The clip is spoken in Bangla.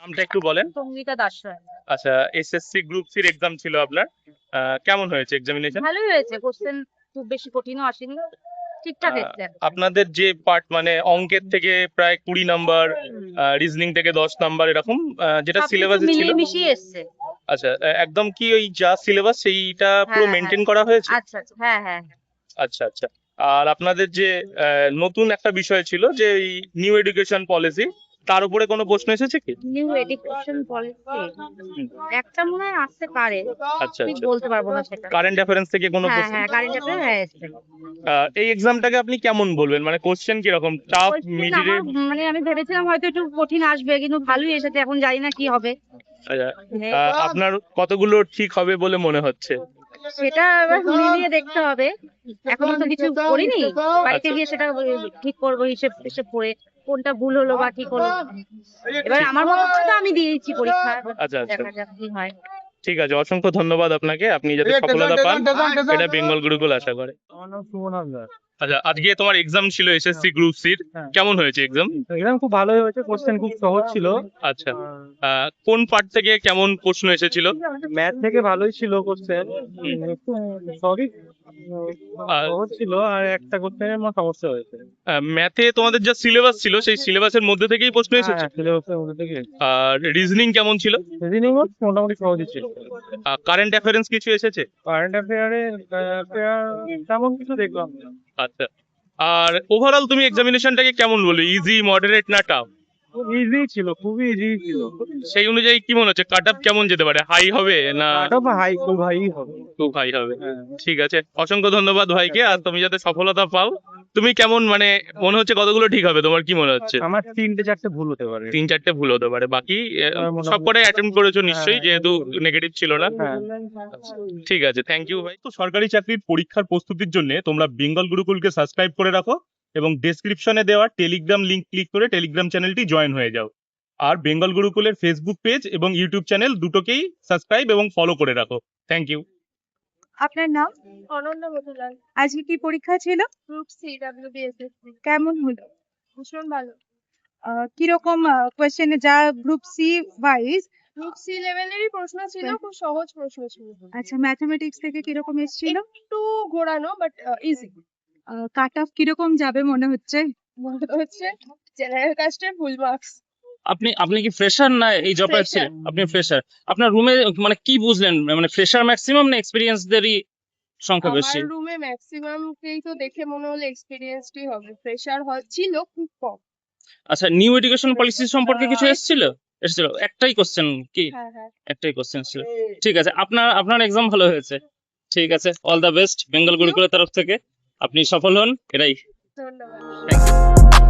নামটা একটু বলেন। সঙ্গীতা দাস রায়। আচ্ছা, এসএসসি গ্রুপ সির এক্সাম ছিল আপনার, কেমন হয়েছে এক্সামিনেশন? ভালোই হয়েছে, কোশ্চেন খুব বেশি কঠিনও আসেনি, ঠিকঠাক এসছে। আপনাদের যে পার্ট মানে অঙ্কের থেকে প্রায় 20 নাম্বার, রিজনিং থেকে 10 নাম্বার এরকম, যেটা সবকিছু সিলেবাসে ছিল। মিলিয়ে মিশিয়ে এসছে। আচ্ছা, একদম কি ওই যা সিলেবাস সেইটা পুরো হ্যাঁ হ্যাঁ, মেনটেন করা হয়েছে? আচ্ছা আচ্ছা, হ্যাঁ হ্যাঁ। আচ্ছা আচ্ছা। আর আপনাদের যে নতুন একটা বিষয় ছিল যে এই নিউ এডুকেশন পলিসি, তার উপরে কোনো প্রশ্ন এসেছে কি? নিউ এডুকেশন পলিসি একটা মনে হয় আসতে পারে, আচ্ছা ঠিক আচ্ছা। বলতে পারবো না সেটা। কারেন্ট অ্যাফেয়ার্স থেকে কোনো হ্যাঁ প্রশ্ন? হ্যাঁ, কারেন্ট অ্যাফেয়ার হ্যাঁ এসছে। এই এক্সামটাকে আপনি কেমন বলবেন, মানে কোশ্চেন কিরকম, টাফ, Question আমার মিডিয়েট? মানে আমি ভেবেছিলাম হয়তো একটু কঠিন আসবে, কিন্তু ভালোই এসেছে, এখন জানি না কি হবে। আপনার কতগুলো ঠিক হবে বলে মনে হচ্ছে? সেটা এবার মিলিয়ে দেখতে হবে, এখনো তো কিছু করিনি, বাড়িতে আচ্ছা। গিয়ে সেটা ঠিক করবো, হিসেব হিসেব করে কোনটা ভুল হলো বা ঠিক হলো। এবার ঠিক। আমার মতো করে তো আমি দিয়েছি পরীক্ষা, আচ্ছা আচ্ছা, দেখা যাক কি হয়। ঠিক আছে, অসংখ্য ধন্যবাদ আপনাকে, আপনি যাতে সফলতা পান এটা বেঙ্গল গুরুকুল আশা করে। আমার নাম সুমন হালদার। আচ্ছা, আজকে তোমার এক্সাম ছিল এসএসসি গ্রুপ সির, হ্যাঁ। কেমন হয়েছে এক্সাম? এক্সাম খুব ভালোই হয়েছে, কোশ্চেন খুব সহজ ছিল। আচ্ছা, কোন পার্ট থেকে কেমন প্রশ্ন এসেছিল? ম্যাথ থেকে ভালোই ছিল কোশ্চেন, সরি আর সহজ ছিল, আর একটা কোশ্চেনের আমার সমস্যা হয়েছে। ম্যাথে তোমাদের যা সিলেবাস ছিল সেই সিলেবাসের মধ্যে থেকেই প্রশ্ন এসেছে? হ্যাঁ, সিলেবাসের মধ্যে থেকে। আর রিজনিং কেমন ছিল? রিজনিং মোটামুটি সহজই ছিল। কারেন্ট অ্যাফেয়ার্স কিছু এসেছে? কারেন্ট অ্যাফেয়ারে তেমন কিছু দেখলাম না। আচ্ছা, আর ওভারঅল তুমি এক্সামিনেশনটাকে কেমন বলবে, ইজি, মডারেট না টাফ? খুব ইজি ছিল, খুবই ইজি ছিল। সেই অনুযায়ী কি মনে হচ্ছে, কাট আপ কেমন যেতে পারে, হাই হবে না? হাই, খুব হাই হবে। খুব হাই হবে। হ্যাঁ। ঠিক আছে, অসংখ্য ধন্যবাদ ভাইকে, আর তুমি যাতে সফলতা পাও। তুমি কেমন মানে মনে হচ্ছে কতগুলো ঠিক হবে, তোমার কি মনে হচ্ছে? আমার 3-4টে ভুল হতে পারে। 3-4টে ভুল হতে পারে, বাকি মোটামুটি- সবকটাই অ্যাটেম্প করেছো নিশ্চয়ই, হ্যাঁ। যেহেতু নেগেটিভ ছিল না। হ্যাঁ। ঠিক আছে, থ্যাংক ইউ ভাই। তো সরকারি চাকরির পরীক্ষার প্রস্তুতির জন্য তোমরা বেঙ্গল গুরুকুলকে সাবস্ক্রাইব করে রাখো, এবং ডেসক্রিপশনে দেওয়া টেলিগ্রাম লিংক ক্লিক করে টেলিগ্রাম চ্যানেলটি জয়েন হয়ে যাও। আর বেঙ্গল গুরুকুলের ফেসবুক পেজ এবং ইউটিউব চ্যানেল দুটোকেই সাবস্ক্রাইব এবং ফলো করে রাখো। Thank you. আপনার নাম? অনন্যা মধুলাল, আজকে কি পরীক্ষা ছিল? Group C WBSSC. কেমন হলো? ভীষণ ভালো। কিরকম কোয়েশ্চেনে যা group C wise? Group C লেভেলেরই প্রশ্ন ছিল, খুব সহজ প্রশ্ন ছিল। আচ্ছা, ম্যাথমেটিক্স থেকে কিরকম এসেছিল? একটু ঘোরানো বাট ইজি। কাট অফ কিরকম যাবে মনে হচ্ছে? মনে হচ্ছে জেনারেল কাস্টে ফুল মার্কস। আপনি আপনি কি ফ্রেশার না এই জব Fresher. ছিলেন? আপনি ফ্রেশার। আপনার রুমে মানে কি বুঝলেন, মানে ফ্রেশার ম্যাক্সিমাম না এক্সপেরিয়েন্সদেরই সংখ্যা বেশি? আমার রুমে ম্যাক্সিমাম কেই তো দেখে মনে হলো এক্সপেরিয়েন্সডই হবে, ফ্রেশার ছিল খুব কম। আচ্ছা, নিউ এডুকেশন পলিসি সম্পর্কে কিছু এসেছিল? একটাই কোশ্চেন কি? হ্যাঁ হ্যাঁ। একটাই কোশ্চেন ছিল। ঠিক আছে, আপনার এক্সাম ভালো হয়েছে। ঠিক আছে, অল দ্য বেস্ট বেঙ্গল গুরুকুলের তরফ থেকে। আপনি সফল হন, এটাই। ধন্যবাদ। Thank you.